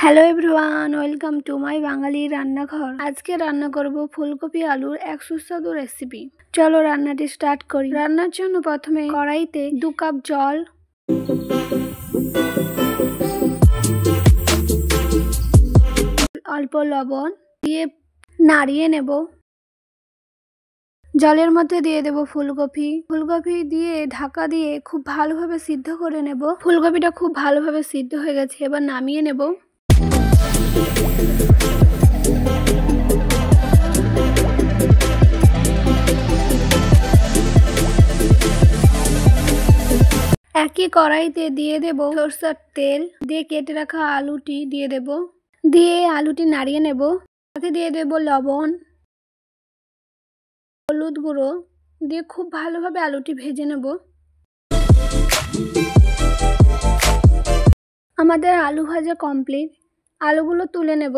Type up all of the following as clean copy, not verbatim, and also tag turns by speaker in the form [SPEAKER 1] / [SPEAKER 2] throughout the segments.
[SPEAKER 1] Hello everyone, welcome to my Bangali রান্নাঘর। আজকে রান্না করব ফুলকপি আলুর এক সুস্বাদু রেসিপি। চলো রান্নাটি স্টার্ট করি। রান্নার জন্য প্রথমে কড়াইতে 2 কাপ জল, অল্প লবণ দিয়ে নাড়িয়ে নেব। জলের মধ্যে দিয়ে দেব ফুলকপি দিয়ে ঢাকা দিয়ে খুব ভালোভাবে সিদ্ধ করে নেব। ফুলকপিটা খুব ভালোভাবে সিদ্ধ হয়ে গেছে, এবার নামিয়ে নেব। একই কড়াইতে দিয়ে দেব সরষের তেল, দিয়ে কেটে রাখা আলুটি দিয়ে দেব, দিয়ে আলুটি নাড়িয়ে নেব। সাথে দিয়ে দেব লবণ, হলুদ গুঁড়ো দিয়ে খুব ভালোভাবে আলুটি ভেজে নেব। আমাদের আলু ভাজা কমপ্লিট। আলুগুলো তুলে নেব।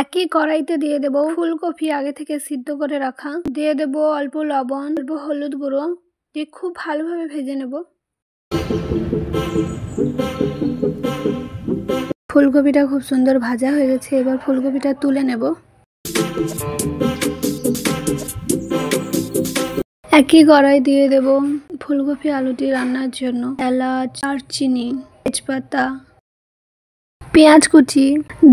[SPEAKER 1] একই কড়াইতে দিয়ে দেব ফুলকপি আগে থেকে সিদ্ধ করে রাখা, দিয়ে দেব অল্প লবণ, অল্প হলুদ গুঁড়ো দিয়ে খুব ভালোভাবে ভেজে নেব। ফুলকপিটা খুব সুন্দর ভাজা হয়ে গেছে, এবার ফুলকপিটা তুলে নেব। একই কড়াই দিয়ে দেব ফুলকপি আলুটি রান্নার জন্য এলাচ, দারচিনি, তেজপাতা, পেঁয়াজ কুচি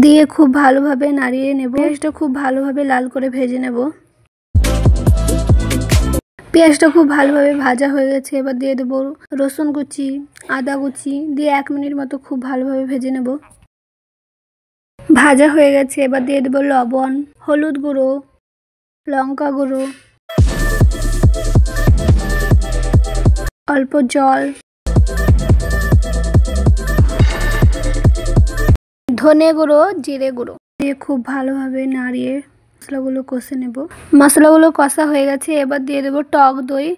[SPEAKER 1] দিয়ে খুব ভালোভাবে নাড়িয়ে নেব। পেঁয়াজটা খুব ভালোভাবে লাল করে ভেজে নেব। পেঁয়াজটা খুব ভালোভাবে ভাজা হয়ে গেছে, এবার দিয়ে দেব রসুন কুচি, আদা কুচি দিয়ে 1 মিনিট মতো খুব ভালোভাবে ভেজে নেব। ভাজা হয়ে গেছে, এবার দিয়ে দেব লবণ, হলুদ গুঁড়ো, লঙ্কা গুঁড়ো, অল্প জল, ধনে গুঁড়ো, জিরে গুঁড়ো দিয়ে খুব ভালোভাবে নাড়িয়ে মশলাগুলো কষে নেব। মশলাগুলো কষা হয়ে গেছে, এবার দিয়ে দেব টক দই,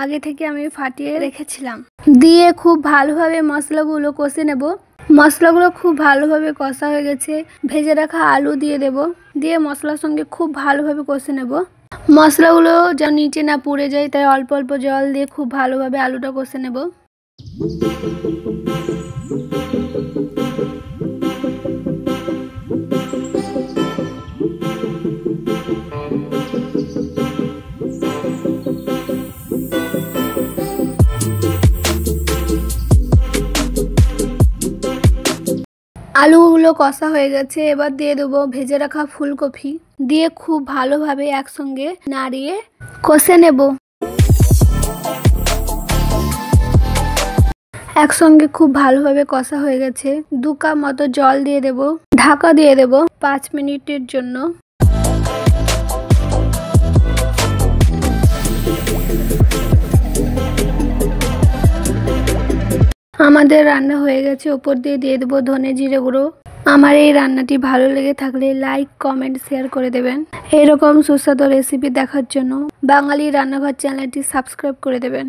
[SPEAKER 1] আগে থেকে আমি ফাটিয়ে রেখেছিলাম, দিয়ে খুব ভালোভাবে মশলাগুলো কষে নেব। মশলাগুলো খুব ভালোভাবে কষা হয়ে গেছে, ভেজে রাখা আলু দিয়ে দেব, দিয়ে মশলার সঙ্গে খুব ভালোভাবে কষে নেব। মশলাগুলো যেন নিচে না পুড়ে যায়, তাই অল্প অল্প জল দিয়ে খুব ভালোভাবে আলুটা কষে নেব। আলুগুলো কষা হয়ে গেছে, এবার দিয়ে দেবো ভেজে রাখা ফুলকপি, দিয়ে খুব ভালোভাবে একসঙ্গে নাড়িয়ে কষে নেব। একসঙ্গে খুব ভালোভাবে কষা হয়ে গেছে, 2 কাপ মতো জল দিয়ে দেব, ঢাকা দিয়ে দেব 5 মিনিটের জন্য। আমাদের রান্না হয়ে গেছে, ওপর দিয়ে দেবো ধনে জিরে গুঁড়ো। আমার এই রান্নাটি ভালো লেগে থাকলে লাইক, কমেন্ট, শেয়ার করে দেবেন। এরকম সুস্বাদু রেসিপি দেখার জন্য বাঙালি রান্নাঘর চ্যানেলটি সাবস্ক্রাইব করে দেবেন।